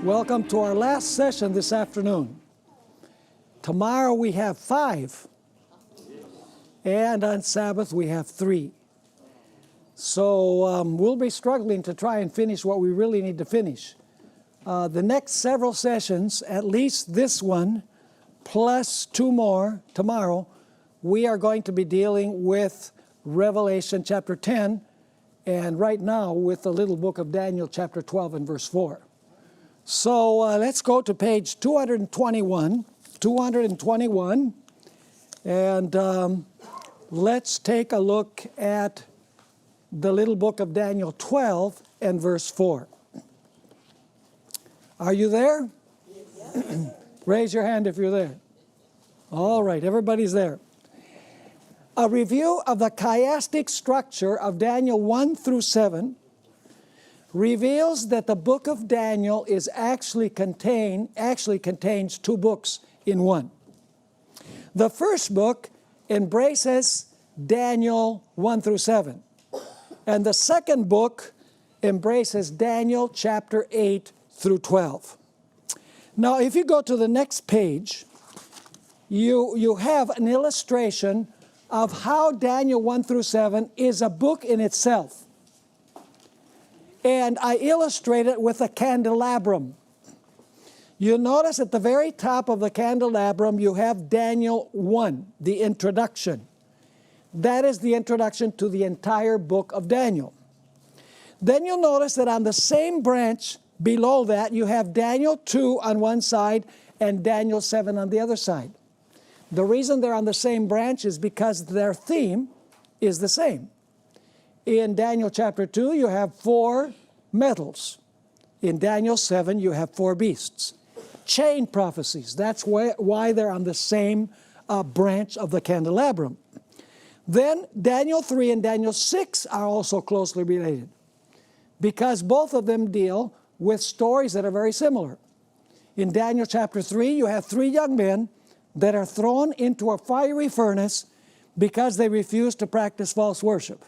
Welcome to our last session this afternoon. Tomorrow we have 5, and on Sabbath we have 3. So we'll be struggling to try and finish what we really need to finish. The next several sessions, at least this one, plus 2 more tomorrow, we are going to be dealing with Revelation chapter 10, and right now with the little book of Daniel chapter 12 and verse 4. So let's go to page 221, and let's take a look at the little book of Daniel 12 and verse 4. Are you there? Yes. Raise your hand if you're there. All right, everybody's there. A review of the chiastic structure of Daniel 1 through 7 reveals that the book of Daniel actually contains 2 books in one. The first book embraces Daniel 1 through 7, and the second book embraces Daniel chapter 8 through 12. Now, if you go to the next page, you have an illustration of how Daniel 1 through 7 is a book in itself. And I illustrate it with a candelabrum. You'll notice at the very top of the candelabrum you have Daniel 1, the introduction. That is the introduction to the entire book of Daniel. Then you'll notice that on the same branch below that you have Daniel 2 on one side and Daniel 7 on the other side. The reason they're on the same branch is because their theme is the same. In Daniel chapter 2, you have 4 metals. In Daniel 7, you have 4 beasts. Chain prophecies. That's why they're on the same branch of the candelabrum. Then Daniel 3 and Daniel 6 are also closely related, because both of them deal with stories that are very similar. In Daniel chapter 3, you have 3 young men that are thrown into a fiery furnace because they refuse to practice false worship.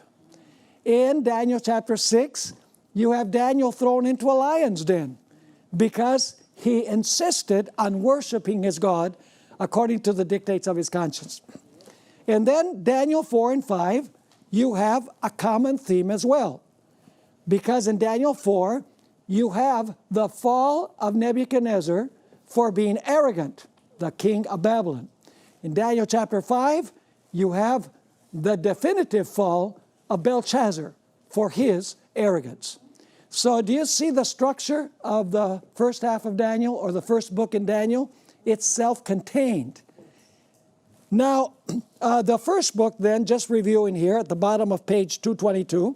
In Daniel chapter 6, you have Daniel thrown into a lion's den because he insisted on worshiping his God according to the dictates of his conscience. And then Daniel 4 and 5, you have a common theme as well, because in Daniel 4, you have the fall of Nebuchadnezzar for being arrogant, the king of Babylon. In Daniel chapter 5, you have the definitive fall of Belshazzar for his arrogance. So do you see the structure of the first half of Daniel, or the first book in Daniel? It's self-contained. Now, the first book then, just reviewing here at the bottom of page 222,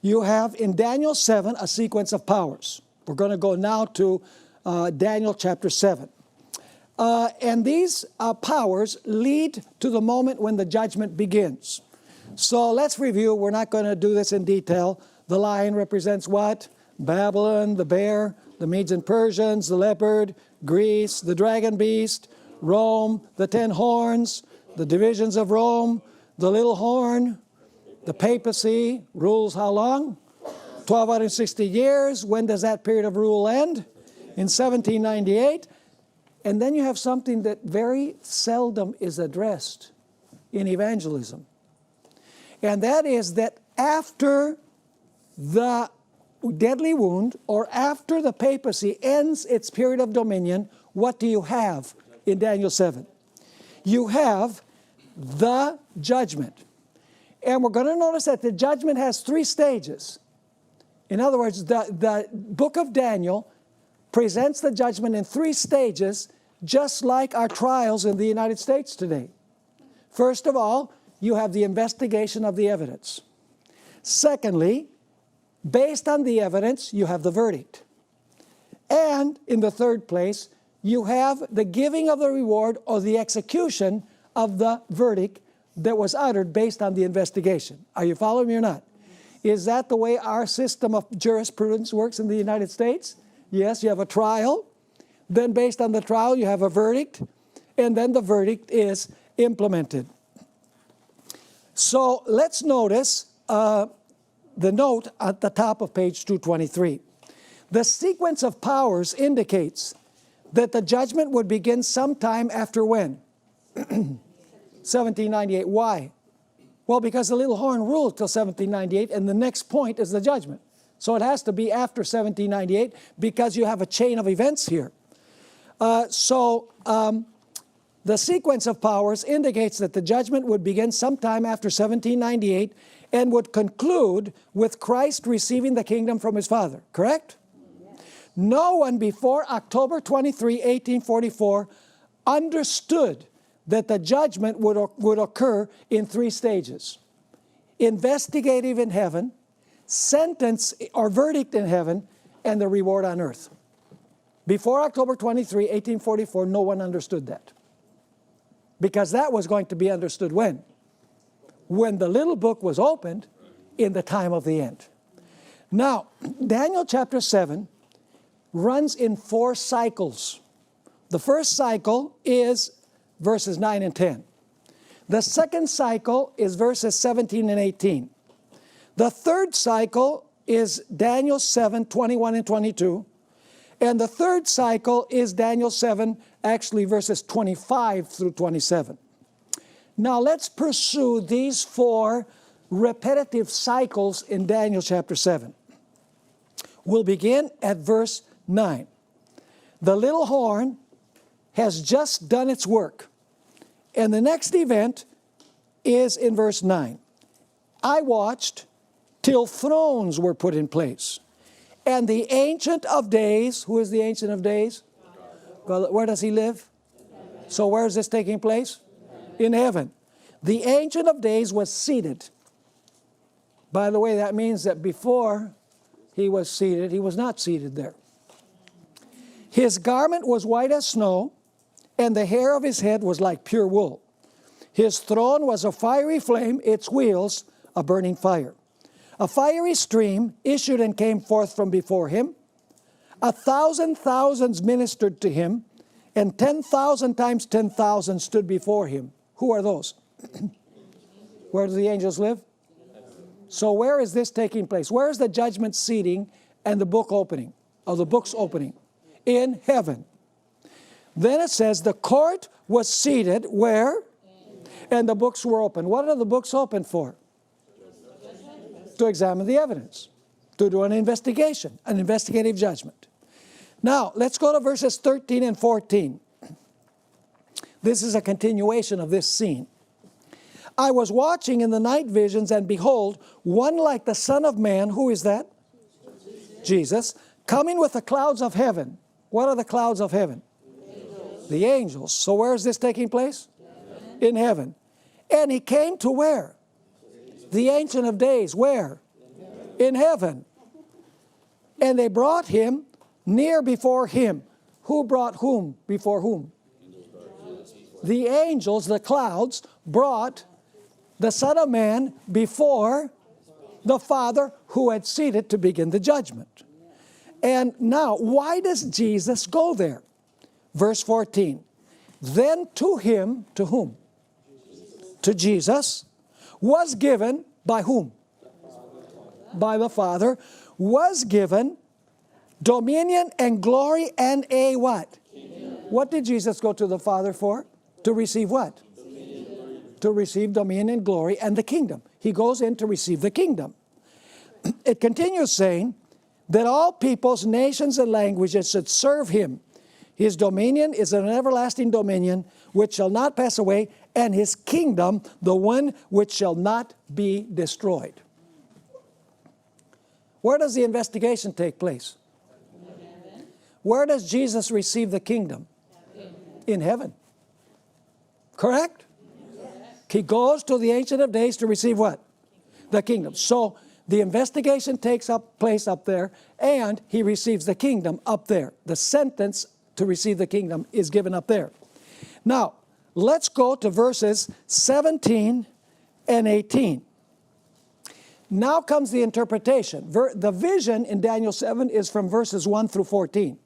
you have in Daniel 7 a sequence of powers. We're going to go now to Daniel chapter 7. And these powers lead to the moment when the judgment begins. So let's review. We're not going to do this in detail. The lion represents what? Babylon, the bear, the Medes and Persians, the leopard, Greece, the dragon beast, Rome, the 10 horns, the divisions of Rome, the little horn, the papacy rules how long? 1260 years. When does that period of rule end? In 1798. And then you have something that very seldom is addressed in evangelism. And that is that after the deadly wound, or after the papacy ends its period of dominion, what do you have in Daniel 7? You have the judgment. And we're going to notice that the judgment has 3 stages. In other words, the book of Daniel presents the judgment in 3 stages, just like our trials in the United States today. First of all, you have the investigation of the evidence. Secondly, based on the evidence, you have the verdict. And in the third place, you have the giving of the reward or the execution of the verdict that was uttered based on the investigation. Are you following me or not? Is that the way our system of jurisprudence works in the United States? Yes, you have a trial. Then based on the trial, you have a verdict. And then the verdict is implemented. So let's notice the note at the top of page 223. The sequence of powers indicates that the judgment would begin sometime after when? 1798. Why? Well, because the little horn ruled till 1798, and the next point is the judgment. So it has to be after 1798 because you have a chain of events here. The sequence of powers indicates that the judgment would begin sometime after 1798 and would conclude with Christ receiving the kingdom from his Father. Correct? Yes. No one before October 23, 1844 understood that the judgment would occur in three stages. Investigative in heaven, sentence or verdict in heaven, and the reward on earth. Before October 23, 1844, no one understood that. Because that was going to be understood when? When the little book was opened in the time of the end. Now, Daniel chapter 7 runs in 4 cycles. The first cycle is verses 9 and 10. The second cycle is verses 17 and 18. The third cycle is Daniel 7, 21 and 22. And the third cycle is Daniel 7, actually verses 25 through 27. Now let's pursue these 4 repetitive cycles in Daniel chapter 7. We'll begin at verse 9. The little horn has just done its work. And the next event is in verse 9. I watched till thrones were put in place. And the Ancient of Days, who is the Ancient of Days? Well, where does he live? So where is this taking place? In heaven. The Ancient of Days was seated. By the way, that means that before he was seated, he was not seated there. His garment was white as snow, and the hair of his head was like pure wool. His throne was a fiery flame, its wheels a burning fire. A fiery stream issued and came forth from before him. 1,000 thousands ministered to him, and 10,000 times 10,000 stood before him. Who are those? Where do the angels live? So where is this taking place? Where is the judgment seating and the book opening, or the book's opening? In heaven. Then it says the court was seated where? And the books were open. What are the books open for? To examine the evidence, to do an investigation, an investigative judgment. Now, let's go to verses 13 and 14. This is a continuation of this scene. I was watching in the night visions, and behold, one like the Son of Man. Who is that? Jesus, coming with the clouds of heaven. What are the clouds of heaven? The angels. So where is this taking place? In heaven. And he came to where? The Ancient of Days. Where? In heaven. And they brought him near before him. Who brought whom before whom? The angels, the clouds, brought the Son of Man before the Father who had seated to begin the judgment. And now, why does Jesus go there? Verse 14. Then to him, to whom? To Jesus, was given, by whom? By the Father, was given dominion and glory and a what? What did Jesus go to the Father for? To receive what? To receive dominion and glory and the kingdom. He goes in to receive the kingdom. It continues saying that all peoples, nations, and languages should serve him. His dominion is an everlasting dominion which shall not pass away, and his kingdom, the one which shall not be destroyed. Where does the investigation take place? Where does Jesus receive the kingdom? In heaven. Correct? He goes to the Ancient of Days to receive what? The kingdom. So the investigation takes place up there, and he receives the kingdom up there. The sentence to receive the kingdom is given up there. Now, let's go to verses 17 and 18. Now comes the interpretation. The vision in Daniel 7 is from verses 1 through 14.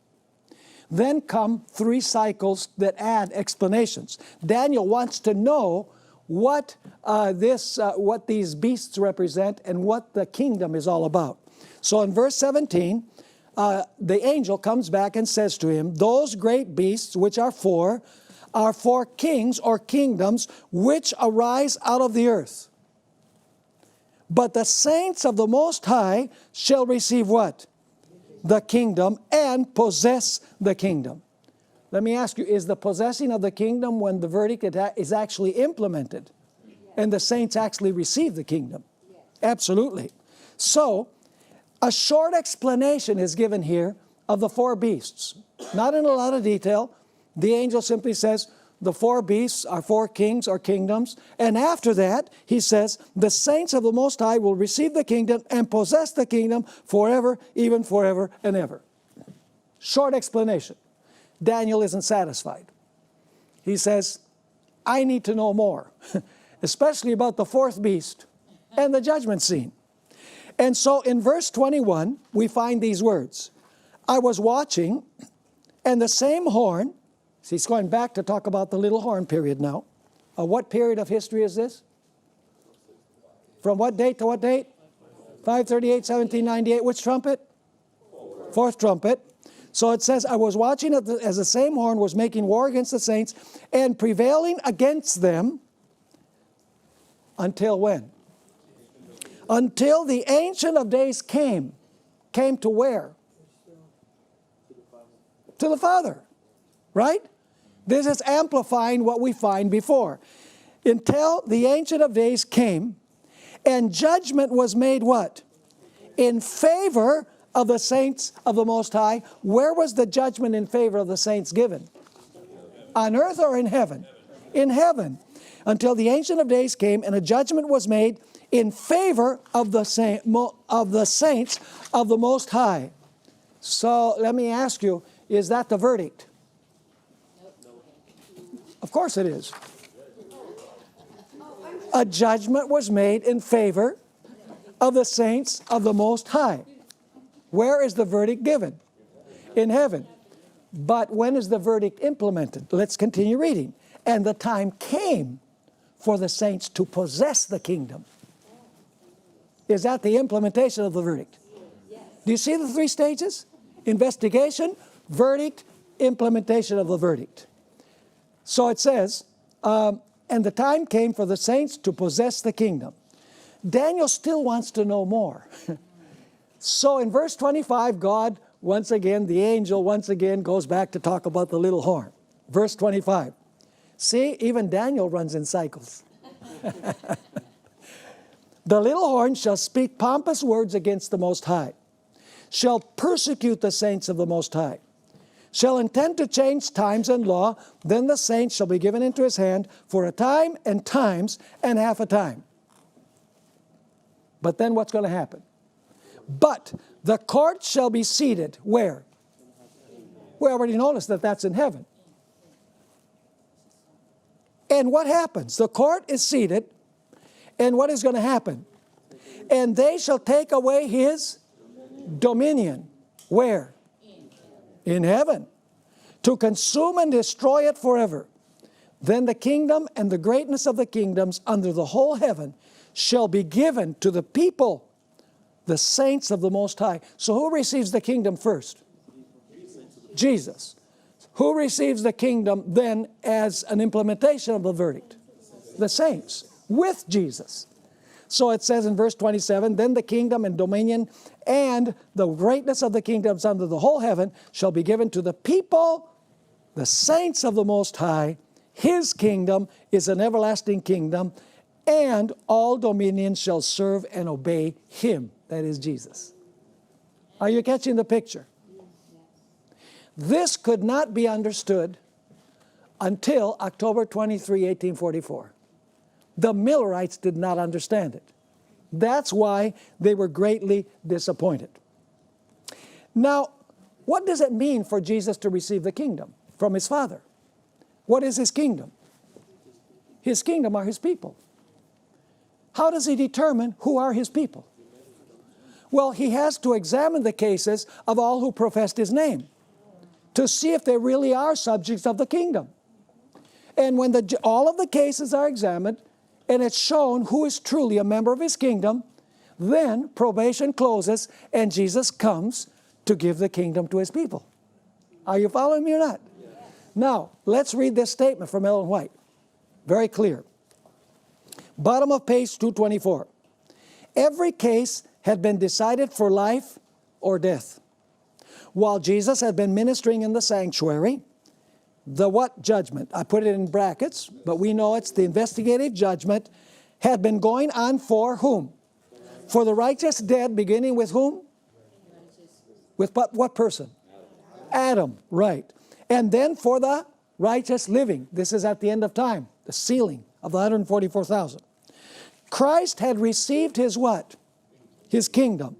Then come 3 cycles that add explanations. Daniel wants to know what these beasts represent and what the kingdom is all about. So in verse 17, the angel comes back and says to him, those great beasts which are four kings or kingdoms which arise out of the earth. But the saints of the Most High shall receive what? The kingdom, and possess the kingdom. Let me ask you, is the possessing of the kingdom when the verdict is actually implemented and the saints actually receive the kingdom? Absolutely. So, a short explanation is given here of the four beasts. Not in a lot of detail. The angel simply says, the four beasts are four kings or kingdoms. And after that, he says, the saints of the Most High will receive the kingdom and possess the kingdom forever, even forever and ever. Short explanation. Daniel isn't satisfied. He says, I need to know more, especially about the fourth beast and the judgment scene. And so in verse 21, we find these words. I was watching, and the same horn, so he's going back to talk about the little horn period now. What period of history is this? From what date to what date? 538, 1798. Which trumpet? Fourth trumpet. So it says, I was watching as the same horn was making war against the saints and prevailing against them until when? Until the Ancient of Days came. Came to where? To the Father. Right? This is amplifying what we find before. Until the Ancient of Days came, and judgment was made what? In favor of the saints of the Most High. Where was the judgment in favor of the saints given? On earth or in heaven? In heaven. Until the Ancient of Days came, and a judgment was made in favor of the saints of the Most High. So let me ask you, is that the verdict? Of course it is. A judgment was made in favor of the saints of the Most High. Where is the verdict given? In heaven. But when is the verdict implemented? Let's continue reading. And the time came for the saints to possess the kingdom. Is that the implementation of the verdict? Do you see the three stages? Investigation, verdict, implementation of the verdict. So it says, and the time came for the saints to possess the kingdom. Daniel still wants to know more. So in verse 25, God, once again, the angel once again goes back to talk about the little horn. Verse 25. See, even Daniel runs in cycles. The little horn shall speak pompous words against the Most High, shall persecute the saints of the Most High, shall intend to change times and law, then the saints shall be given into his hand for a time and times and half a time. But then what's going to happen? But the court shall be seated where? We already noticed that that's in heaven. And what happens? The court is seated, and what is going to happen? And they shall take away his dominion. Where? In heaven. To consume and destroy it forever. Then the kingdom and the greatness of the kingdoms under the whole heaven shall be given to the people, the saints of the Most High. So who receives the kingdom first? Jesus. Who receives the kingdom then as an implementation of the verdict? The saints, with Jesus. So it says in verse 27, then the kingdom and dominion and the greatness of the kingdoms under the whole heaven shall be given to the people, the saints of the Most High. His kingdom is an everlasting kingdom, and all dominions shall serve and obey him. That is Jesus. Are you catching the picture? This could not be understood until October 23, 1844. The Millerites did not understand it. That's why they were greatly disappointed. Now, what does it mean for Jesus to receive the kingdom from his Father? What is his kingdom? His kingdom are his people. How does he determine who are his people? Well, he has to examine the cases of all who professed his name to see if they really are subjects of the kingdom. And when all of the cases are examined and it's shown who is truly a member of his kingdom, then probation closes and Jesus comes to give the kingdom to his people. Are you following me or not? Yes. Now, let's read this statement from Ellen White. Very clear. Bottom of page 224. Every case had been decided for life or death. While Jesus had been ministering in the sanctuary, the what judgment? I put it in brackets, but we know it's the investigative judgment, had been going on for whom? For the righteous dead, beginning with whom? With what person? Adam, right. And then for the righteous living. This is at the end of time, the sealing of the 144,000. Christ had received his what? His kingdom,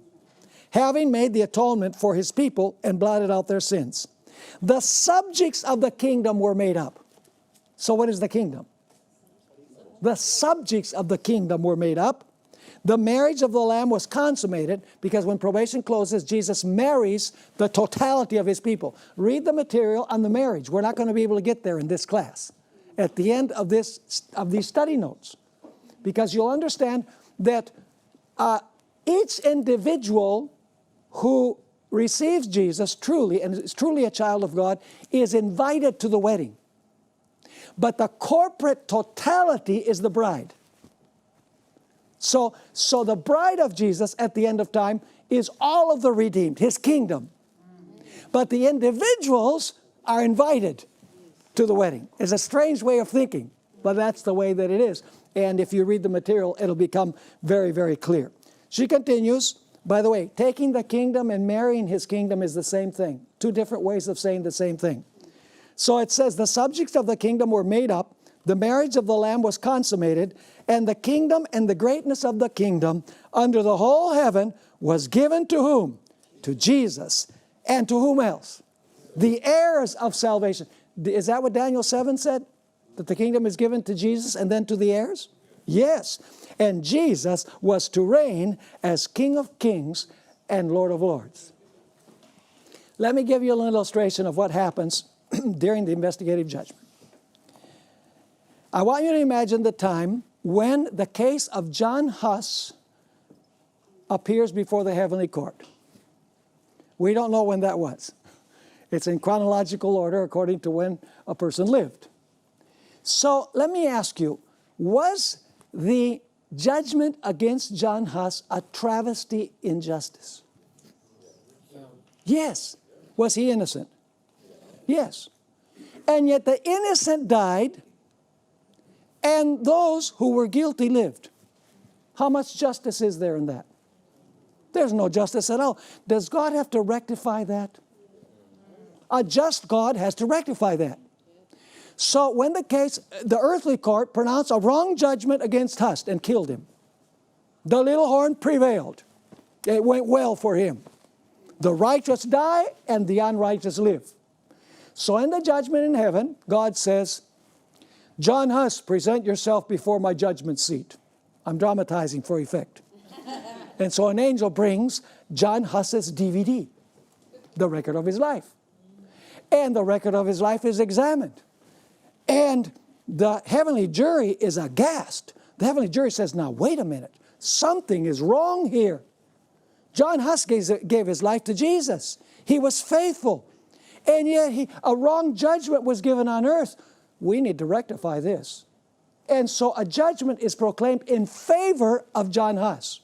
having made the atonement for his people and blotted out their sins. The subjects of the kingdom were made up. So what is the kingdom? The subjects of the kingdom were made up. The marriage of the Lamb was consummated because when probation closes, Jesus marries the totality of his people. Read the material on the marriage. We're not going to be able to get there in this class at the end of these study notes, because you'll understand that each individual who receives Jesus truly and is truly a child of God is invited to the wedding. But the corporate totality is the bride. So the bride of Jesus at the end of time is all of the redeemed, his kingdom. But the individuals are invited to the wedding. It's a strange way of thinking, but that's the way that it is. And if you read the material, it'll become very, very clear. She continues, by the way, taking the kingdom and marrying his kingdom is the same thing. Two different ways of saying the same thing. So it says, the subjects of the kingdom were made up, the marriage of the Lamb was consummated, and the kingdom and the greatness of the kingdom under the whole heaven was given to whom? To Jesus. And to whom else? The heirs of salvation. Is that what Daniel 7 said? That the kingdom is given to Jesus and then to the heirs? Yes. And Jesus was to reign as King of Kings and Lord of Lords. Let me give you an illustration of what happens during the investigative judgment. I want you to imagine the time when the case of John Huss appears before the heavenly court. We don't know when that was. It's in chronological order according to when a person lived. So let me ask you, was the judgment against John Huss a travesty in justice? Yes. Was he innocent? Yes. And yet the innocent died, and those who were guilty lived. How much justice is there in that? There's no justice at all. Does God have to rectify that? A just God has to rectify that. So when the earthly court pronounced a wrong judgment against Huss and killed him, the little horn prevailed. It went well for him. The righteous die and the unrighteous live. So in the judgment in heaven, God says, John Huss, present yourself before my judgment seat. I'm dramatizing for effect. And so an angel brings John Huss's DVD, the record of his life. And the record of his life is examined. And the heavenly jury is aghast. The heavenly jury says, now wait a minute, something is wrong here. John Huss gave his life to Jesus. He was faithful. And yet a wrong judgment was given on earth. We need to rectify this. And so a judgment is proclaimed in favor of John Huss.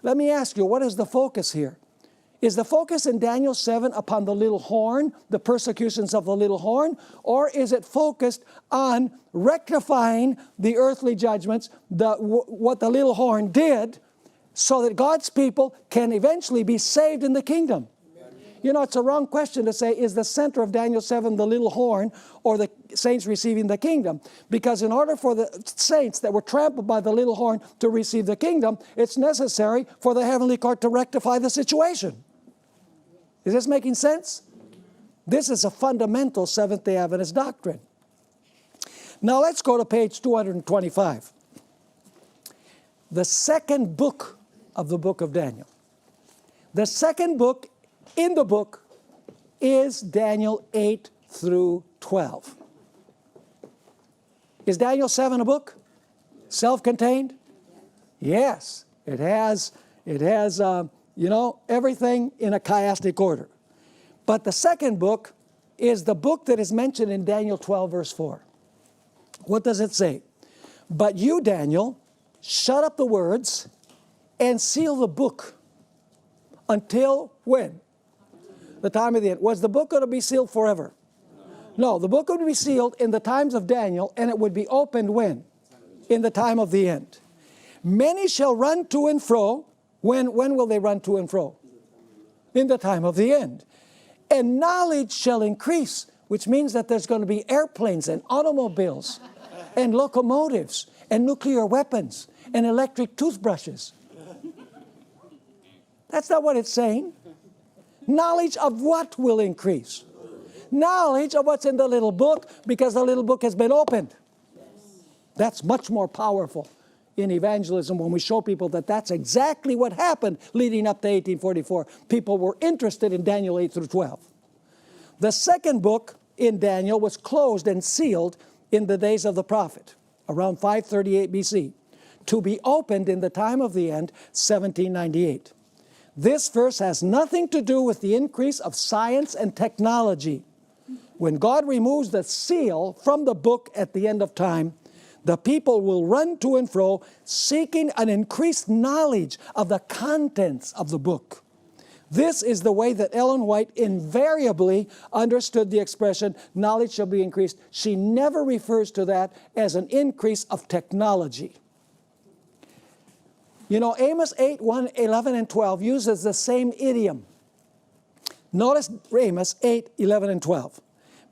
Let me ask you, what is the focus here? Is the focus in Daniel 7 upon the little horn, the persecutions of the little horn, or is it focused on rectifying the earthly judgments, what the little horn did, so that God's people can eventually be saved in the kingdom? You know, it's a wrong question to say, is the center of Daniel 7 the little horn or the saints receiving the kingdom? Because in order for the saints that were trampled by the little horn to receive the kingdom, it's necessary for the heavenly court to rectify the situation. Is this making sense? This is a fundamental Seventh-day Adventist doctrine. Now let's go to page 225. The second book of the book of Daniel. The second book in the book is Daniel 8 through 12. Is Daniel 7 a book? Self-contained? Yes. It has You know, everything in a chiastic order. But the second book is the book that is mentioned in Daniel 12, verse 4. What does it say? But you, Daniel, shut up the words and seal the book until when? The time of the end. Was the book going to be sealed forever? No, the book would be sealed in the times of Daniel, and it would be opened when? In the time of the end. Many shall run to and fro. When will they run to and fro? In the time of the end. And knowledge shall increase, which means that there's going to be airplanes and automobiles and locomotives and nuclear weapons and electric toothbrushes. That's not what it's saying. Knowledge of what will increase? Knowledge of what's in the little book, because the little book has been opened. That's much more powerful in evangelism when we show people that that's exactly what happened leading up to 1844. People were interested in Daniel 8 through 12. The second book in Daniel was closed and sealed in the days of the prophet, around 538 BC, to be opened in the time of the end, 1798. This verse has nothing to do with the increase of science and technology. When God removes the seal from the book at the end of time, the people will run to and fro, seeking an increased knowledge of the contents of the book. This is the way that Ellen White invariably understood the expression, knowledge shall be increased. She never refers to that as an increase of technology. You know, Amos 8, 1, 11, and 12 uses the same idiom. Notice Amos 8, 11, and 12.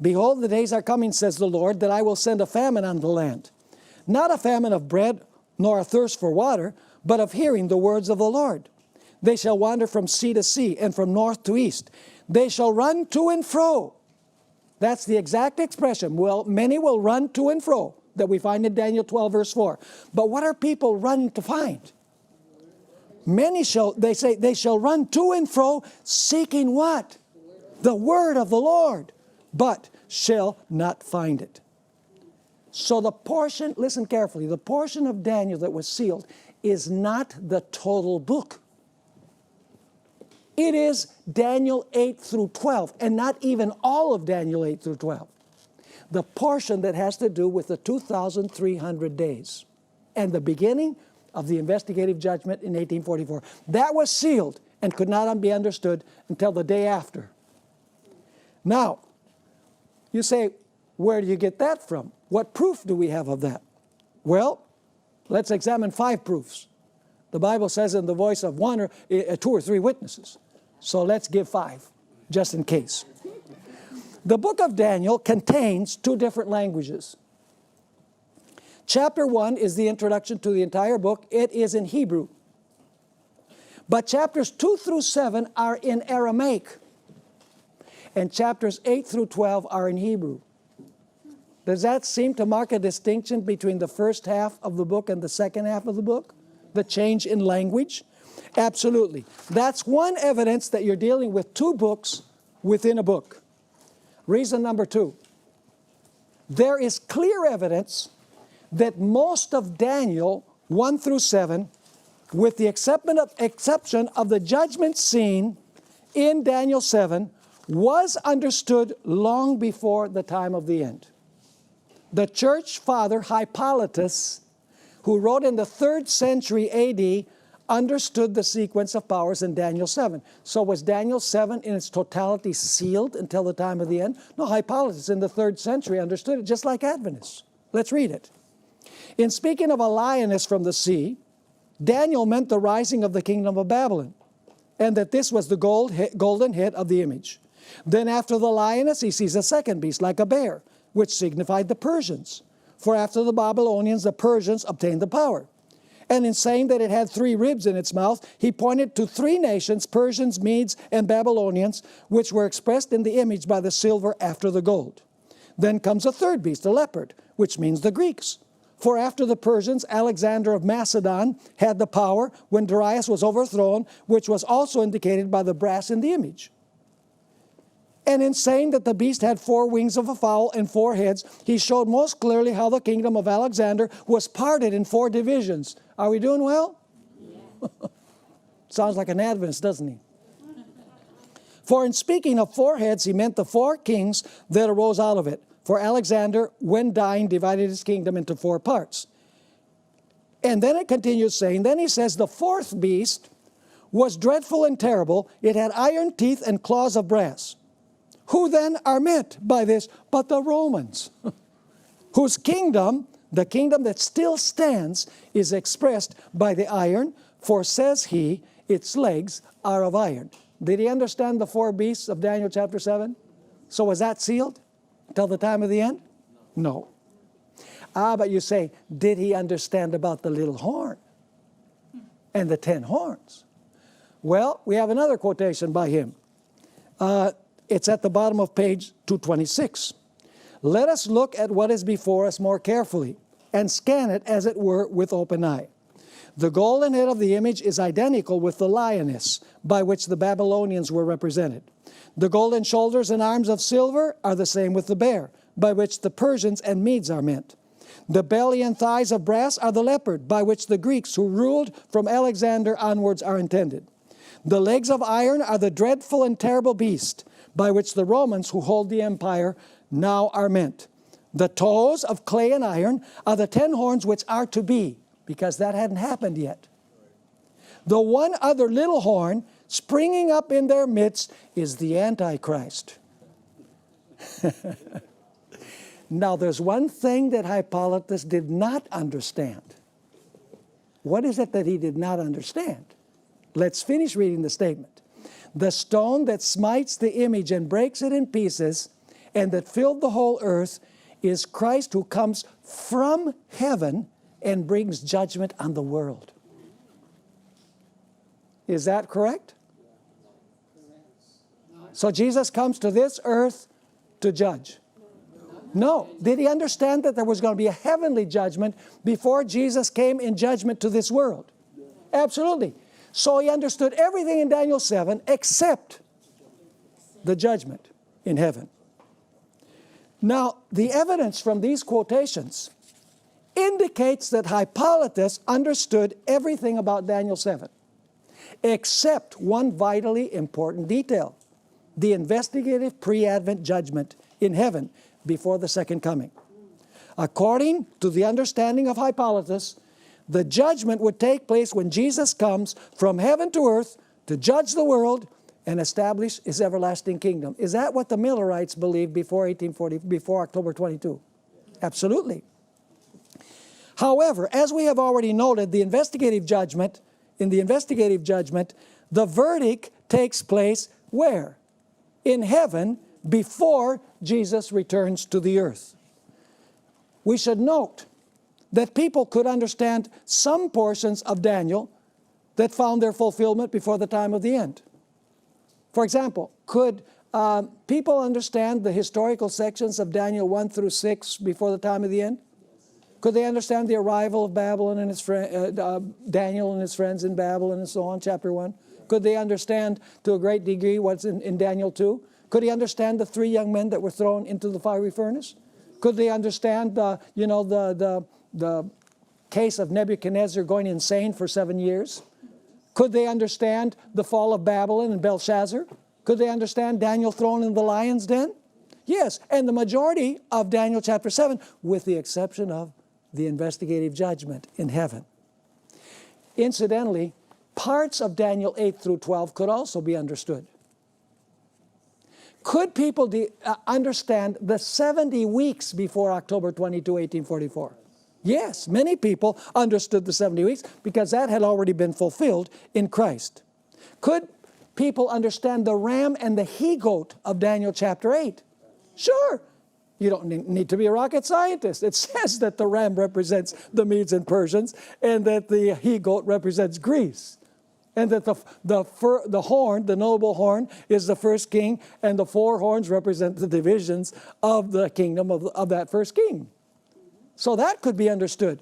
Behold, the days are coming, says the Lord, that I will send a famine on the land. Not a famine of bread, nor a thirst for water, but of hearing the words of the Lord. They shall wander from sea to sea, and from north to east. They shall run to and fro. That's the exact expression. Well, many will run to and fro, that we find in Daniel 12, verse 4. But what are people running to find? Many shall, they say, they shall run to and fro, seeking what? The word of the Lord, but shall not find it. So the portion, listen carefully, the portion of Daniel that was sealed is not the total book. It is Daniel 8 through 12, and not even all of Daniel 8 through 12. The portion that has to do with the 2,300 days and the beginning of the investigative judgment in 1844. That was sealed and could not be understood until the day after. Now, you say, where do you get that from? What proof do we have of that? Well, let's examine 5 proofs. The Bible says in the voice of 1 or 2 or 3 witnesses. So let's give 5, just in case. The book of Daniel contains 2 different languages. Chapter 1 is the introduction to the entire book. It is in Hebrew. But chapters 2 through 7 are in Aramaic. And chapters 8 through 12 are in Hebrew. Does that seem to mark a distinction between the first half of the book and the second half of the book? The change in language? Absolutely. That's one evidence that you're dealing with 2 books within a book. Reason number 2. There is clear evidence that most of Daniel 1 through 7, with the exception of the judgment scene in Daniel 7, was understood long before the time of the end. The church father Hippolytus, who wrote in the 3rd century AD, understood the sequence of powers in Daniel 7. So was Daniel 7 in its totality sealed until the time of the end? No, Hippolytus in the 3rd century understood it just like Adventists. Let's read it. In speaking of a lioness from the sea, Daniel meant the rising of the kingdom of Babylon, and that this was the golden head of the image. Then after the lioness, he sees a second beast like a bear, which signified the Persians. For after the Babylonians, the Persians obtained the power. And in saying that it had 3 ribs in its mouth, he pointed to 3 nations, Persians, Medes, and Babylonians, which were expressed in the image by the silver after the gold. Then comes a third beast, a leopard, which means the Greeks. For after the Persians, Alexander of Macedon had the power when Darius was overthrown, which was also indicated by the brass in the image. And in saying that the beast had 4 wings of a fowl and 4 heads, he showed most clearly how the kingdom of Alexander was parted in 4 divisions. Are we doing well? Yeah. Sounds like an Adventist, doesn't he? For in speaking of four heads, he meant the four kings that arose out of it. For Alexander, when dying, divided his kingdom into four parts. And then it continues saying, then he says, the fourth beast was dreadful and terrible. It had iron teeth and claws of brass. Who then are meant by this but the Romans, whose kingdom, the kingdom that still stands, is expressed by the iron, for says he, its legs are of iron. Did he understand the four beasts of Daniel chapter 7? So was that sealed till the time of the end? No. But you say, did he understand about the little horn and the 10 horns? Well, we have another quotation by him. It's at the bottom of page 226. Let us look at what is before us more carefully and scan it, as it were, with open eye. The golden head of the image is identical with the lioness by which the Babylonians were represented. The golden shoulders and arms of silver are the same with the bear, by which the Persians and Medes are meant. The belly and thighs of brass are the leopard, by which the Greeks who ruled from Alexander onwards are intended. The legs of iron are the dreadful and terrible beast, by which the Romans who hold the empire now are meant. The toes of clay and iron are the 10 horns which are to be, because that hadn't happened yet. The one other little horn springing up in their midst is the Antichrist. Now there's one thing that Hippolytus did not understand. What is it that he did not understand? Let's finish reading the statement. The stone that smites the image and breaks it in pieces, and that filled the whole earth, is Christ, who comes from heaven and brings judgment on the world. Is that correct? So Jesus comes to this earth to judge. No. Did he understand that there was going to be a heavenly judgment before Jesus came in judgment to this world? Absolutely. So he understood everything in Daniel 7 except the judgment in heaven. Now, the evidence from these quotations indicates that Hippolytus understood everything about Daniel 7, except one vitally important detail: the investigative pre-Advent judgment in heaven before the second coming. According to the understanding of Hippolytus, the judgment would take place when Jesus comes from heaven to earth to judge the world and establish his everlasting kingdom. Is that what the Millerites believed before 1840, before October 22? Absolutely. However, as we have already noted, in the investigative judgment, the verdict takes place where? In heaven, before Jesus returns to the earth. We should note that people could understand some portions of Daniel that found their fulfillment before the time of the end. For example, could people understand the historical sections of Daniel 1 through 6 before the time of the end? Could they understand the arrival of Babylon and his Daniel and his friends in Babylon and so on, chapter 1? Could they understand to a great degree what's in Daniel 2? Could he understand the 3 young men that were thrown into the fiery furnace? Could they understand the case of Nebuchadnezzar going insane for 7 years? Could they understand the fall of Babylon and Belshazzar? Could they understand Daniel thrown in the lion's den? Yes, and the majority of Daniel chapter 7, with the exception of the investigative judgment in heaven. Incidentally, parts of Daniel 8 through 12 could also be understood. Could people understand the 70 weeks before October 22, 1844? Yes, many people understood the 70 weeks because that had already been fulfilled in Christ. Could people understand the ram and the he-goat of Daniel chapter 8? Sure. You don't need to be a rocket scientist. It says that the ram represents the Medes and Persians and that the he-goat represents Greece. And that the horn, the noble horn, is the first king, and the 4 horns represent the divisions of the kingdom of that first king. So that could be understood.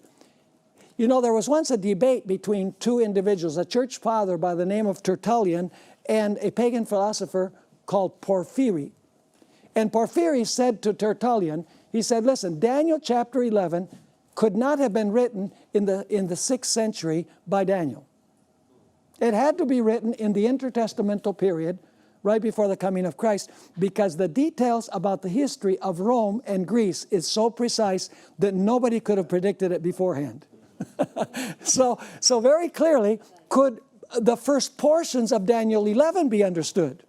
You know, there was once a debate between 2 individuals, a church father by the name of Tertullian and a pagan philosopher called Porphyry. And Porphyry said to Tertullian, he said, listen, Daniel chapter 11 could not have been written in the 6th century by Daniel. It had to be written in the intertestamental period, right before the coming of Christ, because the details about the history of Rome and Greece is so precise that nobody could have predicted it beforehand. So very clearly, could the first portions of Daniel 11 be understood?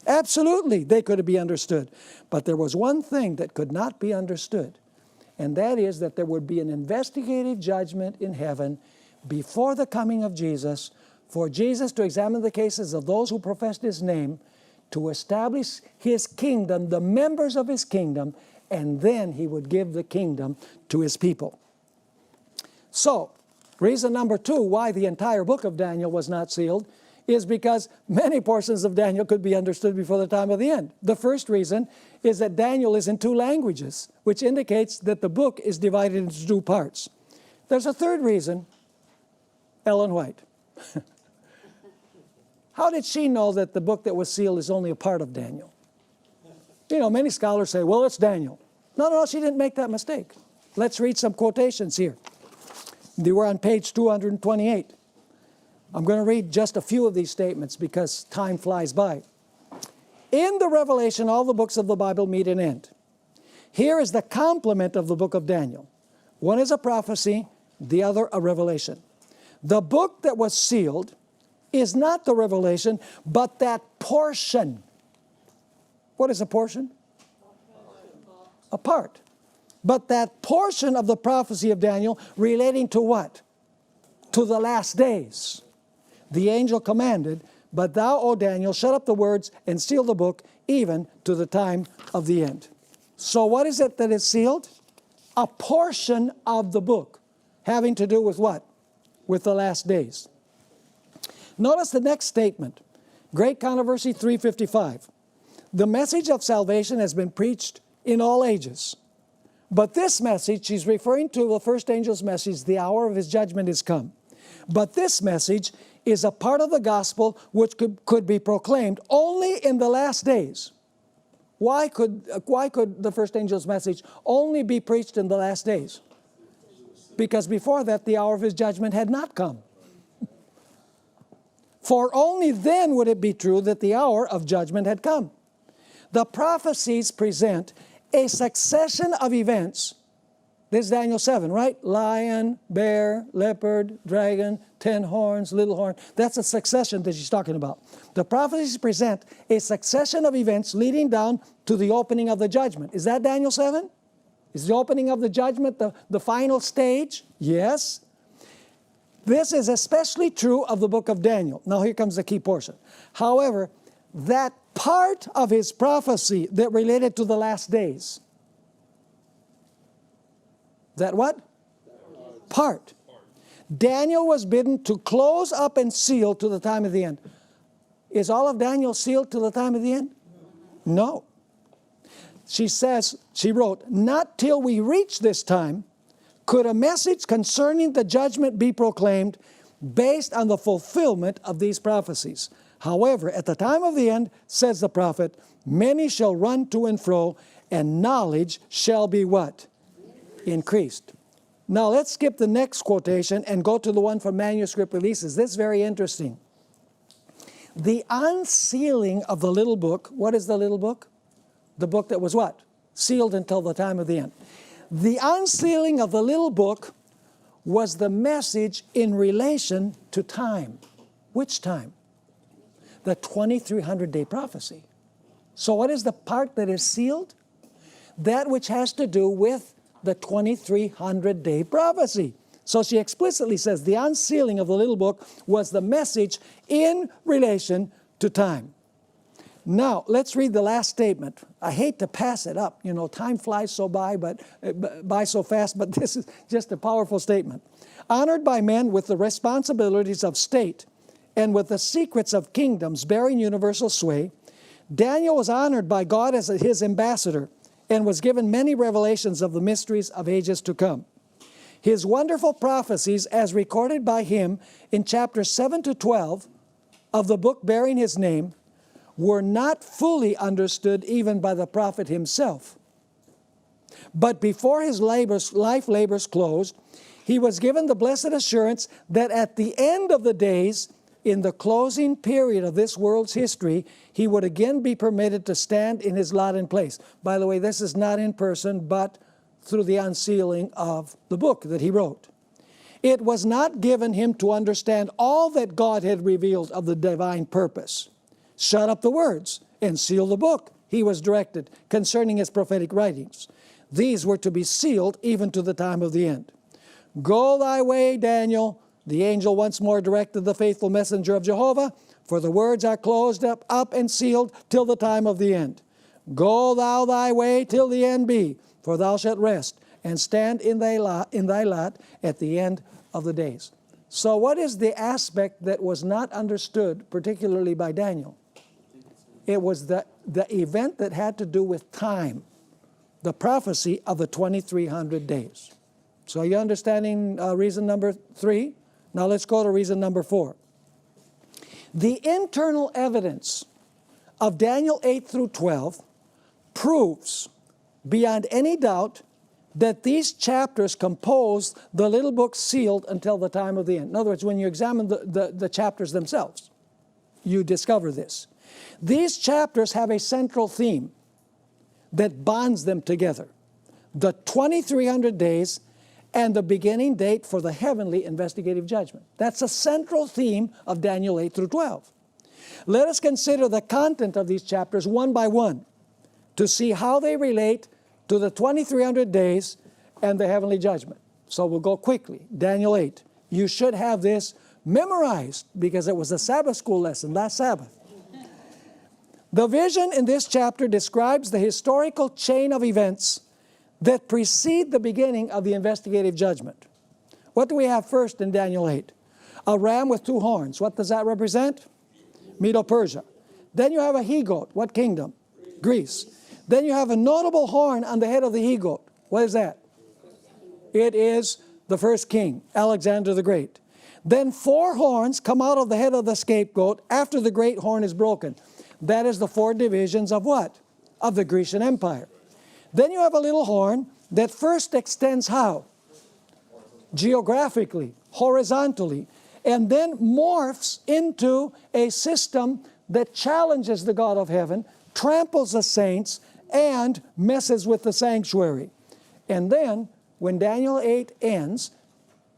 Absolutely, they could be understood. But there was one thing that could not be understood, and that is that there would be an investigative judgment in heaven before the coming of Jesus, for Jesus to examine the cases of those who professed His name, to establish His kingdom, the members of His kingdom, and then He would give the kingdom to His people. So, reason number 2 why the entire book of Daniel was not sealed is because many portions of Daniel could be understood before the time of the end. The first reason is that Daniel is in 2 languages, which indicates that the book is divided into 2 parts. There's a third reason, Ellen White. How did she know that the book that was sealed is only a part of Daniel? You know, many scholars say, well, it's Daniel. No, she didn't make that mistake. Let's read some quotations here. They were on page 228. I'm going to read just a few of these statements because time flies by. In the Revelation, all the books of the Bible meet an end. Here is the complement of the book of Daniel. One is a prophecy, the other a revelation. The book that was sealed is not the revelation, but that portion. What is a portion? A part. But that portion of the prophecy of Daniel relating to what? To the last days. The angel commanded, but thou, O Daniel, shut up the words and seal the book even to the time of the end. So what is it that is sealed? A portion of the book having to do with what? With the last days. Notice the next statement. Great Controversy 355. The message of salvation has been preached in all ages. But this message, she's referring to the first angel's message, the hour of his judgment is come. But this message is a part of the gospel which could be proclaimed only in the last days. Why could the first angel's message only be preached in the last days? Because before that, the hour of his judgment had not come. For only then would it be true that the hour of judgment had come. The prophecies present a succession of events. This is Daniel 7, right? Lion, bear, leopard, dragon, 10 horns, little horn. That's a succession that she's talking about. The prophecies present a succession of events leading down to the opening of the judgment. Is that Daniel 7? Is the opening of the judgment the final stage? Yes. This is especially true of the book of Daniel. Now here comes the key portion. However, that part of his prophecy that related to the last days. That what? Part. Daniel was bidden to close up and seal to the time of the end. Is all of Daniel sealed to the time of the end? No. She wrote, not till we reach this time could a message concerning the judgment be proclaimed based on the fulfillment of these prophecies. However, at the time of the end, says the prophet, many shall run to and fro, and knowledge shall be what? Increased. Now let's skip the next quotation and go to the one from Manuscript Releases. This is very interesting. The unsealing of the little book. What is the little book? The book that was what? Sealed until the time of the end. The unsealing of the little book was the message in relation to time. Which time? The 2300-day prophecy. So what is the part that is sealed? That which has to do with the 2300-day prophecy. So she explicitly says the unsealing of the little book was the message in relation to time. Now, let's read the last statement. I hate to pass it up. You know, time flies so by so fast, but this is just a powerful statement. Honored by men with the responsibilities of state and with the secrets of kingdoms bearing universal sway, Daniel was honored by God as his ambassador and was given many revelations of the mysteries of ages to come. His wonderful prophecies, as recorded by him in chapters 7 to 12 of the book bearing his name, were not fully understood even by the prophet himself. But before his life labors closed, he was given the blessed assurance that at the end of the days in the closing period of this world's history, he would again be permitted to stand in his lot and place. By the way, this is not in person, but through the unsealing of the book that he wrote. It was not given him to understand all that God had revealed of the divine purpose. Shut up the words and seal the book, he was directed concerning his prophetic writings. These were to be sealed even to the time of the end. Go thy way, Daniel. The angel once more directed the faithful messenger of Jehovah, for the words are closed up and sealed till the time of the end. Go thou thy way till the end be, for thou shalt rest and stand in thy lot at the end of the days. So what is the aspect that was not understood, particularly by Daniel? It was the event that had to do with time, the prophecy of the 2300 days. So are you understanding reason number 3? Now let's go to reason number 4. The internal evidence of Daniel 8 through 12 proves beyond any doubt that these chapters compose the little book sealed until the time of the end. In other words, when you examine the chapters themselves, you discover this. These chapters have a central theme that bonds them together. The 2300 days and the beginning date for the heavenly investigative judgment. That's a central theme of Daniel 8 through 12. Let us consider the content of these chapters one by one to see how they relate to the 2300 days and the heavenly judgment. So we'll go quickly. Daniel 8. You should have this memorized because it was a Sabbath school lesson last Sabbath. The vision in this chapter describes the historical chain of events that precede the beginning of the investigative judgment. What do we have first in Daniel 8? A ram with 2 horns. What does that represent? Medo-Persia. Then you have a he-goat. What kingdom? Greece. Then you have a notable horn on the head of the he-goat. What is that? It is the first king, Alexander the Great. Then 4 horns come out of the head of the scapegoat after the great horn is broken. That is the 4 divisions of what? Of the Grecian Empire. Then you have a little horn that first extends how? Geographically, horizontally, and then morphs into a system that challenges the God of heaven, tramples the saints, and messes with the sanctuary. And then, when Daniel 8 ends,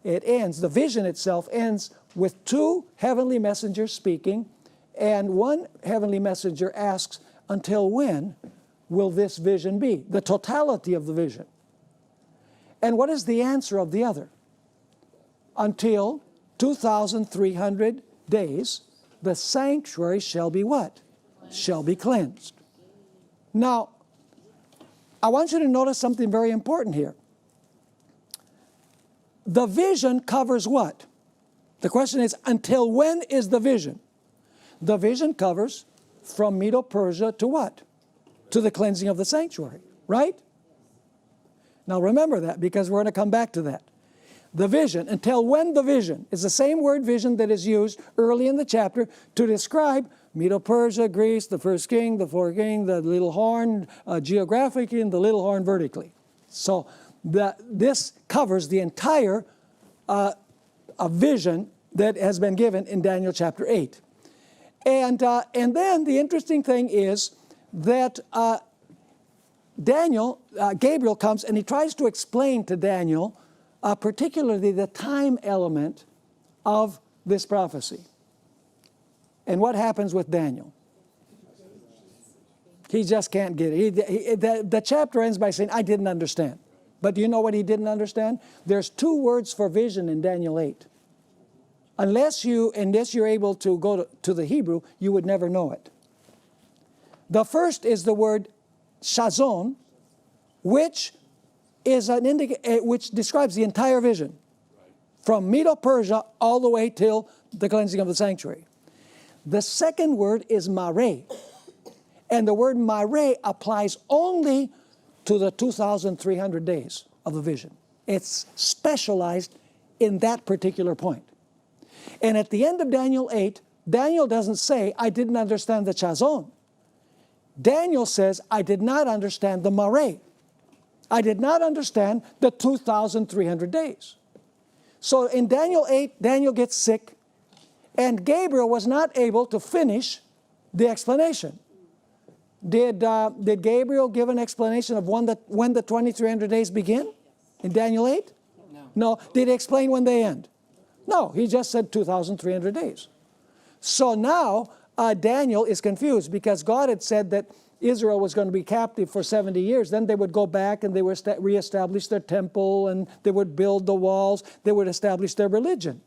the vision itself ends with 2 heavenly messengers speaking, and one heavenly messenger asks, until when will this vision be? The totality of the vision. And what is the answer of the other? Until 2,300 days, the sanctuary shall be what? Shall be cleansed. Now, I want you to notice something very important here. The vision covers what? The question is, until when is the vision? The vision covers from Medo-Persia to what? To the cleansing of the sanctuary, right? Now remember that because we're going to come back to that. The vision, until when the vision, is the same word vision that is used early in the chapter to describe Medo-Persia, Greece, the first king, the 4th king, the little horn geographically, and the little horn vertically. So this covers the entire vision that has been given in Daniel chapter 8. And then the interesting thing is that Gabriel comes and he tries to explain to Daniel particularly the time element of this prophecy. And what happens with Daniel? He just can't get it. The chapter ends by saying, I didn't understand. But do you know what he didn't understand? There's 2 words for vision in Daniel 8. Unless you're able to go to the Hebrew, you would never know it. The first is the word shazon, which describes the entire vision, from Medo-Persia all the way till the cleansing of the sanctuary. The second word is mare, and the word mare applies only to the 2,300 days of the vision. It's specialized in that particular point. And at the end of Daniel 8, Daniel doesn't say, I didn't understand the chazon. Daniel says, I did not understand the mare. I did not understand the 2,300 days. So in Daniel 8, Daniel gets sick, And Gabriel was not able to finish the explanation. Did Gabriel give an explanation of when the 2300 days begin in Daniel 8? No. Did he explain when they end? No. He just said 2,300 days. So now Daniel is confused because God had said that Israel was going to be captive for 70 years. Then they would go back and they would reestablish their temple and they would build the walls. They would establish their religion.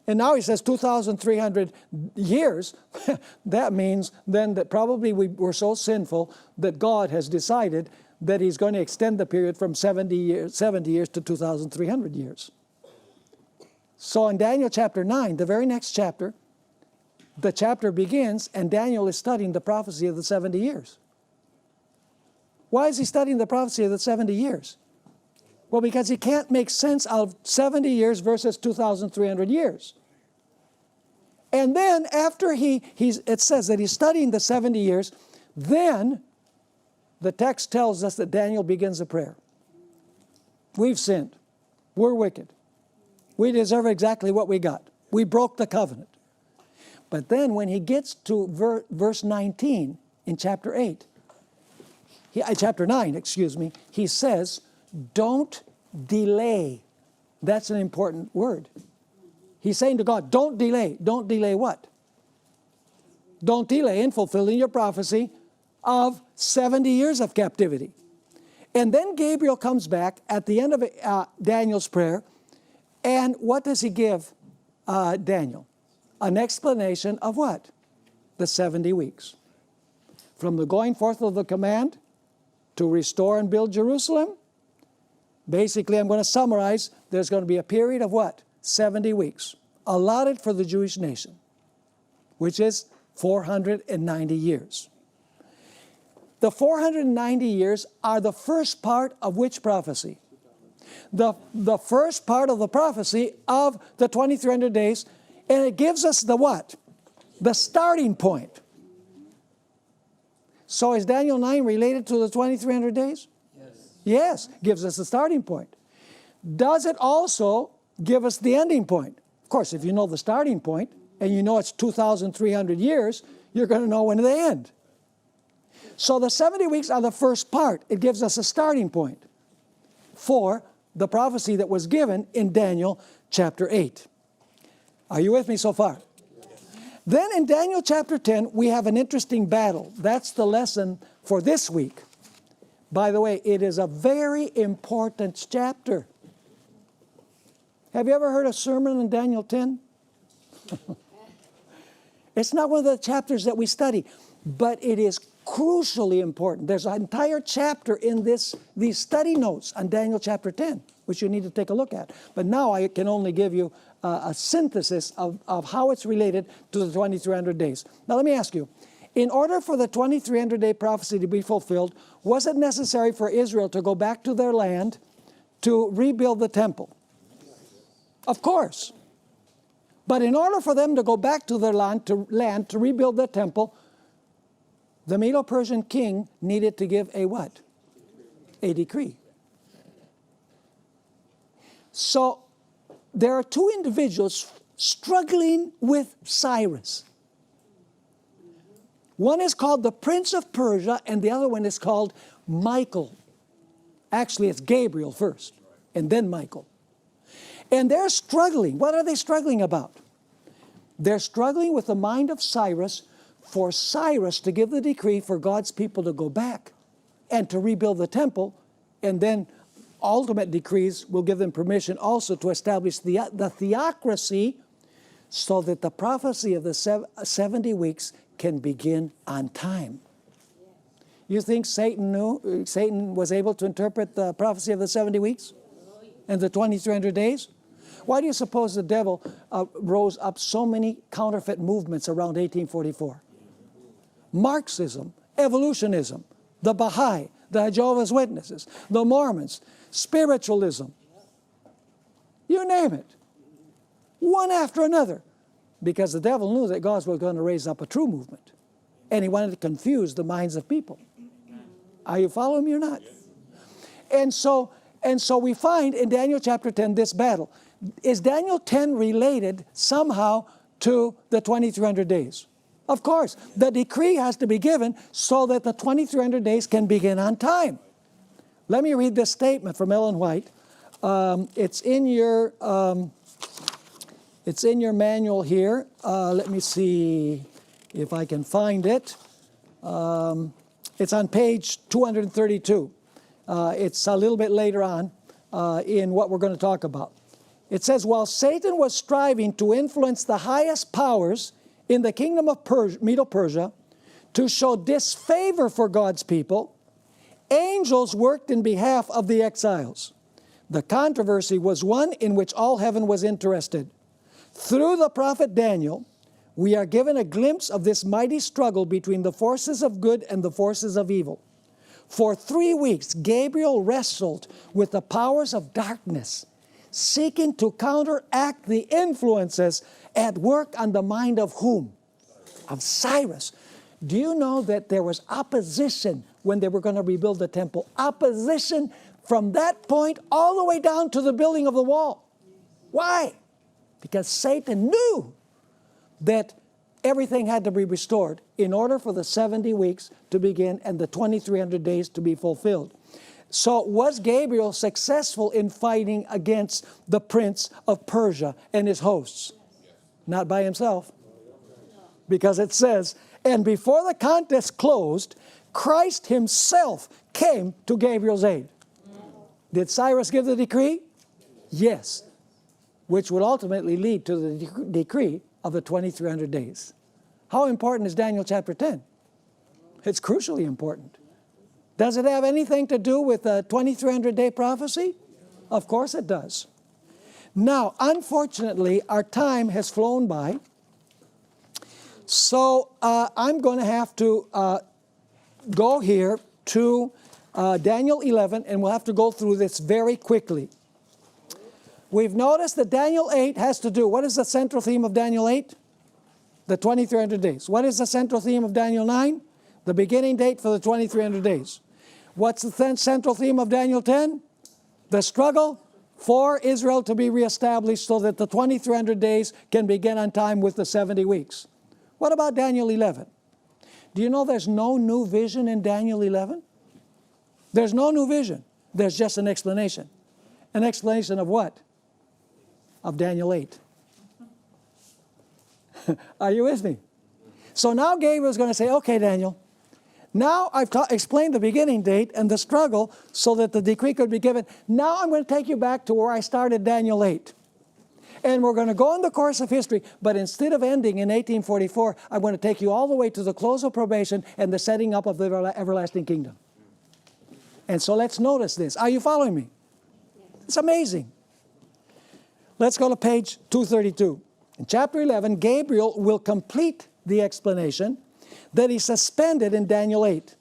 And now he says 2,300 years. That means then that probably we were so sinful that God has decided that he's going to extend the period from 70 years to 2,300 years. So in Daniel chapter 9, the very next chapter, the chapter begins and Daniel is studying the prophecy of the 70 years. Why is he studying the prophecy of the 70 years? Well, because he can't make sense of 70 years versus 2,300 years. And then after it says that he's studying the 70 years, then the text tells us that Daniel begins a prayer. We've sinned. We're wicked. We deserve exactly what we got. We broke the covenant. But then when he gets to verse 19 in chapter 9, he says, don't delay. That's an important word. He's saying to God, don't delay. Don't delay what? Don't delay in fulfilling your prophecy of 70 years of captivity. And then Gabriel comes back at the end of Daniel's prayer, and what does he give Daniel? An explanation of what? The 70 weeks. From the going forth of the command to restore and build Jerusalem. Basically, I'm going to summarize, there's going to be a period of what? 70 weeks, allotted for the Jewish nation, which is 490 years. The 490 years are the first part of which prophecy? The first part of the prophecy of the 2300 days, and it gives us the what? The starting point. So is Daniel 9 related to the 2300 days? Yes, gives us the starting point. Does it also give us the ending point? Of course, if you know the starting point, and you know it's 2,300 years, you're going to know when they end. So the 70 weeks are the first part. It gives us a starting point for the prophecy that was given in Daniel chapter 8. Are you with me so far? Then in Daniel chapter 10, we have an interesting battle. That's the lesson for this week. By the way, it is a very important chapter. Have you ever heard a sermon in Daniel 10? It's not one of the chapters that we study, but it is crucially important. There's an entire chapter in these study notes on Daniel chapter 10, which you need to take a look at. But now I can only give you a synthesis of how it's related to the 2300 days. Now let me ask you, in order for the 2300-day prophecy to be fulfilled, was it necessary for Israel to go back to their land to rebuild the temple? Of course. But in order for them to go back to their land to rebuild the temple, the Medo-Persian king needed to give a what? A decree. So there are two individuals struggling with Cyrus. One is called the Prince of Persia, and the other one is called Michael. Actually, it's Gabriel first, and then Michael. And they're struggling. What are they struggling about? They're struggling with the mind of Cyrus for Cyrus to give the decree for God's people to go back and to rebuild the temple, and then ultimate decrees will give them permission also to establish the theocracy so that the prophecy of the 70 weeks can begin on time. You think Satan was able to interpret the prophecy of the 70 weeks and the 2300 days? Why do you suppose the devil rose up so many counterfeit movements around 1844? Marxism, evolutionism, the Baha'i, the Jehovah's Witnesses, the Mormons, spiritualism. You name it. One after another. Because the devil knew that God was going to raise up a true movement. And he wanted to confuse the minds of people. Are you following me or not? And so we find in Daniel chapter 10 this battle. Is Daniel 10 related somehow to the 2300 days? Of course, the decree has to be given so that the 2300 days can begin on time. Let me read this statement from Ellen White. It's in your manual here. Let me see if I can find it. It's on page 232. It's a little bit later on in what we're going to talk about. It says, while Satan was striving to influence the highest powers in the kingdom of Medo-Persia to show disfavor for God's people, angels worked in behalf of the exiles. The controversy was one in which all heaven was interested. Through the prophet Daniel, we are given a glimpse of this mighty struggle between the forces of good and the forces of evil. For 3 weeks, Gabriel wrestled with the powers of darkness, seeking to counteract the influences at work on the mind of whom? Of Cyrus. Do you know that there was opposition when they were going to rebuild the temple? Opposition from that point all the way down to the building of the wall. Why? Because Satan knew that everything had to be restored in order for the 70 weeks to begin and the 2300 days to be fulfilled. So was Gabriel successful in fighting against the prince of Persia and his hosts? Not by himself. Because it says, and before the contest closed, Christ himself came to Gabriel's aid. Did Cyrus give the decree? Yes. Which would ultimately lead to the decree of the 2300 days. How important is Daniel chapter 10? It's crucially important. Does it have anything to do with the 2300-day prophecy? Of course it does. Now, unfortunately, our time has flown by. So I'm going to have to go here to Daniel 11, and we'll have to go through this very quickly. We've noticed that Daniel 8 has to do, what is the central theme of Daniel 8? The 2300 days. What is the central theme of Daniel 9? The beginning date for the 2300 days. What's the central theme of Daniel 10? The struggle for Israel to be reestablished so that the 2300 days can begin on time with the 70 weeks. What about Daniel 11? Do you know there's no new vision in Daniel 11? There's no new vision. There's just an explanation. An explanation of what? Of Daniel 8. Are you with me? So now Gabriel's going to say, okay, Daniel, now I've explained the beginning date and the struggle so that the decree could be given. Now I'm going to take you back to where I started Daniel 8. And we're going to go in the course of history, but instead of ending in 1844, I'm going to take you all the way to the close of probation and the setting up of the everlasting kingdom. And so let's notice this. Are you following me? It's amazing. Let's go to page 232. In chapter 11, Gabriel will complete the explanation that he suspended in Daniel 8.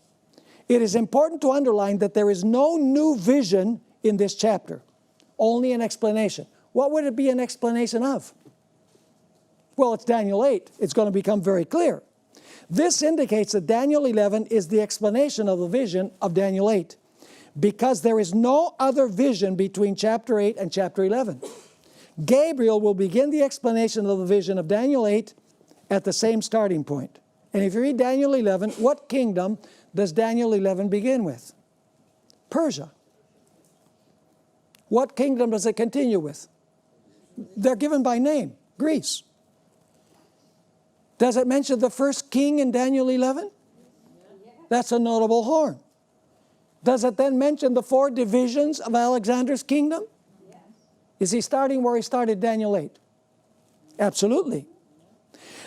It is important to underline that there is no new vision in this chapter, only an explanation. What would it be an explanation of? Well, it's Daniel 8. It's going to become very clear. This indicates that Daniel 11 is the explanation of the vision of Daniel 8, because there is no other vision between chapter 8 and chapter 11. Gabriel will begin the explanation of the vision of Daniel 8 at the same starting point. And if you read Daniel 11, what kingdom does Daniel 11 begin with? Persia. What kingdom does it continue with? They're given by name, Greece. Does it mention the first king in Daniel 11? That's a notable horn. Does it then mention the 4 divisions of Alexander's kingdom? Is he starting where he started Daniel 8? Absolutely.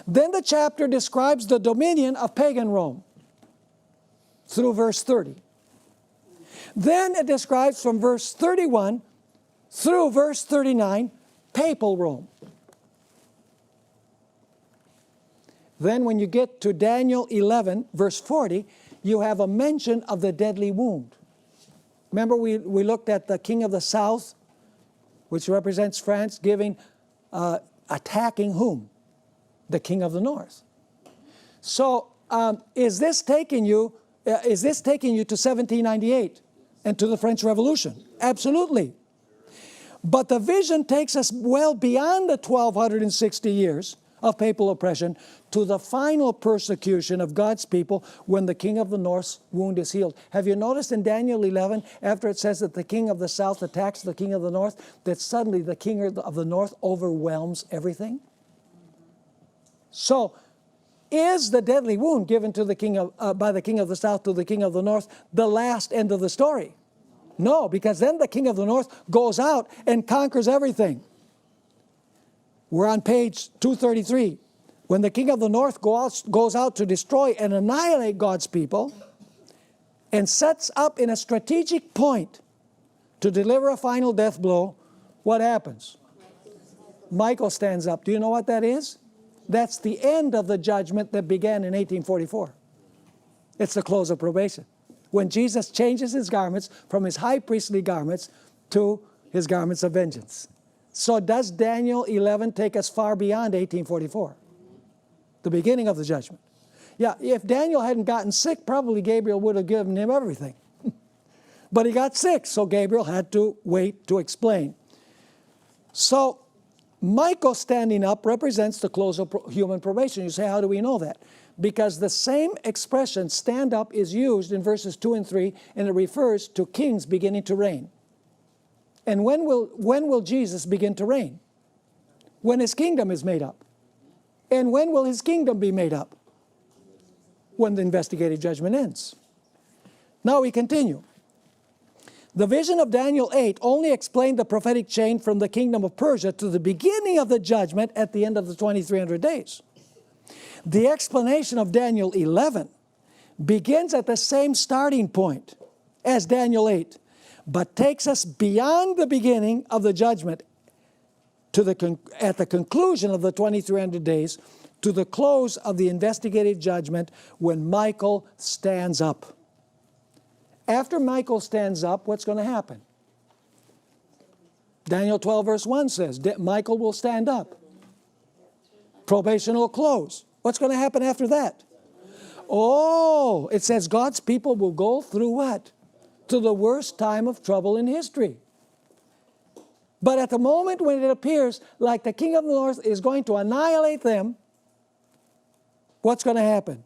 Then the chapter describes the dominion of pagan Rome through verse 30. Then it describes from verse 31 through verse 39 papal Rome. Then when you get to Daniel 11, verse 40, you have a mention of the deadly wound. Remember we looked at the king of the south, which represents France, attacking whom? The king of the north. So is this taking you to 1798 and to the French Revolution? Absolutely. But the vision takes us well beyond the 1260 years of papal oppression to the final persecution of God's people when the king of the north's wound is healed. Have you noticed in Daniel 11, after it says that the king of the south attacks the king of the north, that suddenly the king of the north overwhelms everything? So, is the deadly wound given to the king of, by the king of the south to the king of the north the last end of the story? No, because then the king of the north goes out and conquers everything. We're on page 233. When the king of the north goes out to destroy and annihilate God's people and sets up in a strategic point to deliver a final death blow, what happens? Michael stands up. Do you know what that is? That's the end of the judgment that began in 1844. It's the close of probation, when Jesus changes his garments from his high priestly garments to his garments of vengeance. So does Daniel 11 take us far beyond 1844? The beginning of the judgment. Yeah, if Daniel hadn't gotten sick, probably Gabriel would have given him everything. But he got sick, so Gabriel had to wait to explain. So Michael standing up represents the close of human probation. You say, how do we know that? Because the same expression, stand up, is used in verses 2 and 3, and it refers to kings beginning to reign. And when will Jesus begin to reign? When his kingdom is made up. And when will his kingdom be made up? When the investigative judgment ends. Now we continue. The vision of Daniel 8 only explained the prophetic chain from the kingdom of Persia to the beginning of the judgment at the end of the 2300 days. The explanation of Daniel 11 begins at the same starting point as Daniel 8, but takes us beyond the beginning of the judgment to at the conclusion of the 2300 days to the close of the investigative judgment when Michael stands up. After Michael stands up, what's going to happen? Daniel 12 verse 1 says, Michael will stand up. Probation will close. What's going to happen after that? Oh, it says God's people will go through what? To the worst time of trouble in history. But at the moment when it appears like the king of the north is going to annihilate them, what's going to happen?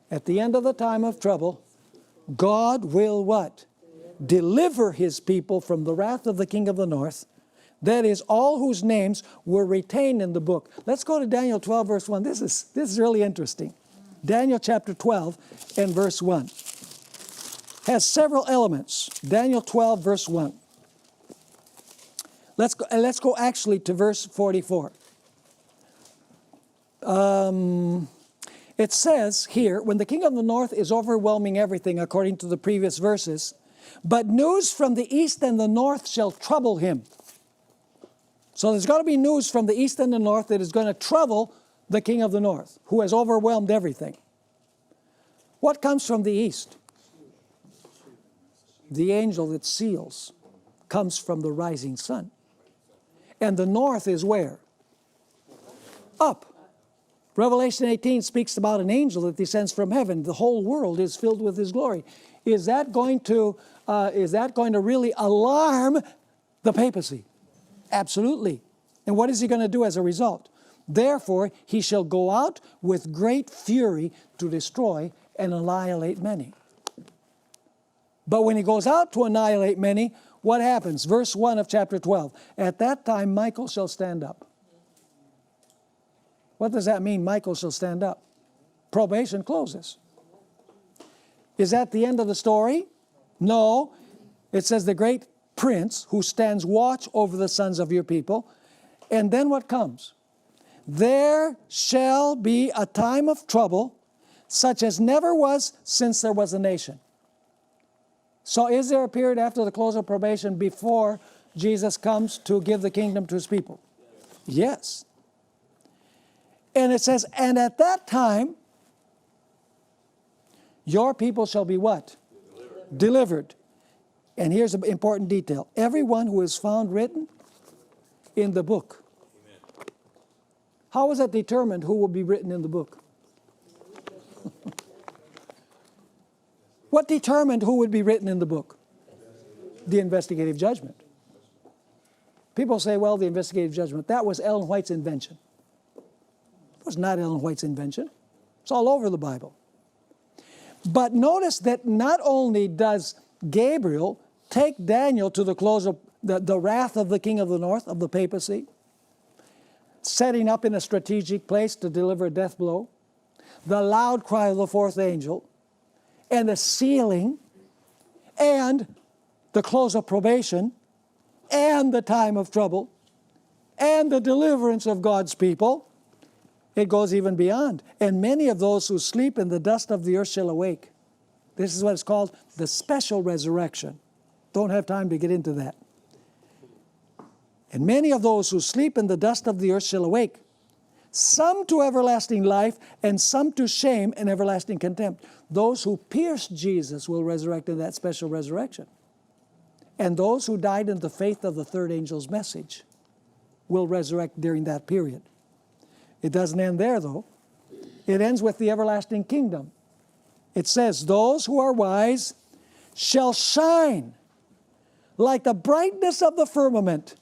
At the end of the time of trouble, God will what? Deliver his people from the wrath of the king of the north. That is, all whose names were retained in the book. Let's go to Daniel 12 verse 1. This is really interesting. Daniel chapter 12 and verse 1. Has several elements. Daniel 12 verse 1. Let's go actually to verse 44. It says here, when the king of the north is overwhelming everything according to the previous verses, but news from the east and the north shall trouble him. So there's got to be news from the east and the north that is going to trouble the king of the north, who has overwhelmed everything. What comes from the east? The angel that seals comes from the rising sun. And the north is where? Up. Revelation 18 speaks about an angel that descends from heaven. The whole world is filled with his glory. Is that going to really alarm the papacy? Absolutely. And what is he going to do as a result? Therefore, he shall go out with great fury to destroy and annihilate many. But when he goes out to annihilate many, what happens? Verse 1 of chapter 12. At that time, Michael shall stand up. What does that mean, Michael shall stand up? Probation closes. Is that the end of the story? No. It says the great prince who stands watch over the sons of your people. And then what comes? There shall be a time of trouble such as never was since there was a nation. So is there a period after the close of probation before Jesus comes to give the kingdom to his people? Yes. And it says, and at that time, your people shall be what? Delivered. And here's an important detail. Everyone who is found written in the book. Amen. How is it determined who will be written in the book? What determined who would be written in the book? The investigative judgment. People say, well, the investigative judgment, that was Ellen White's invention. was not Ellen White's invention. It's all over the Bible. But notice that not only does Gabriel take Daniel to the close of the wrath of the king of the north, of the papacy, setting up in a strategic place to deliver a death blow, the loud cry of the fourth angel, and the sealing, and the close of probation, and the time of trouble, and the deliverance of God's people. It goes even beyond. And many of those who sleep in the dust of the earth shall awake. This is what is called the special resurrection. Don't have time to get into that. And many of those who sleep in the dust of the earth shall awake, some to everlasting life, and some to shame and everlasting contempt. Those who pierced Jesus will resurrect in that special resurrection. And those who died in the faith of the third angel's message will resurrect during that period. It doesn't end there, though. It ends with the everlasting kingdom. It says, those who are wise shall shine like the brightness of the firmament,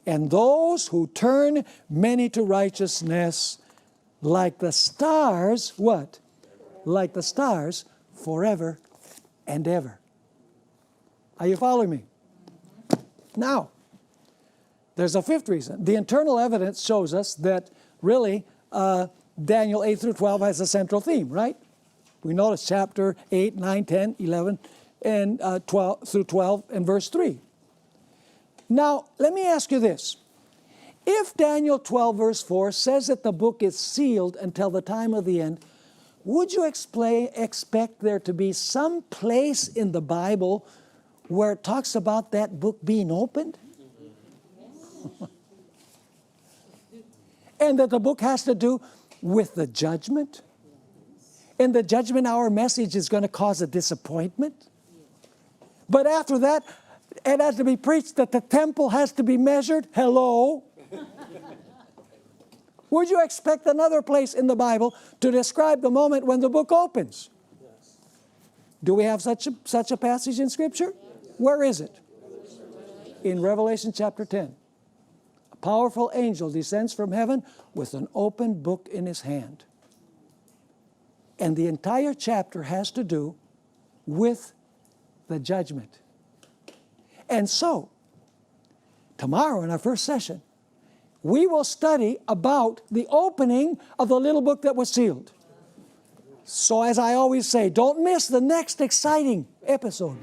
and those who turn many to righteousness like the stars, what? Like the stars forever and ever. Are you following me? Now, there's a fifth reason. The internal evidence shows us that really Daniel 8 through 12 has a central theme, right? We notice chapter 8, 9, 10, 11, and 12 through 12 and verse 3. Now, let me ask you this. If Daniel 12 verse 4 says that the book is sealed until the time of the end, would you expect there to be some place in the Bible where it talks about that book being opened? And that the book has to do with the judgment? In the judgment hour message is going to cause a disappointment? But after that, it has to be preached that the temple has to be measured? Hello? Would you expect another place in the Bible to describe the moment when the book opens? Yes. Do we have such a passage in Scripture? Yes. Where is it? In Revelation chapter 10. A powerful angel descends from heaven with an open book in his hand. And the entire chapter has to do with the judgment. And so, tomorrow in our first session, we will study about the opening of the little book that was sealed. So as I always say, don't miss the next exciting episode.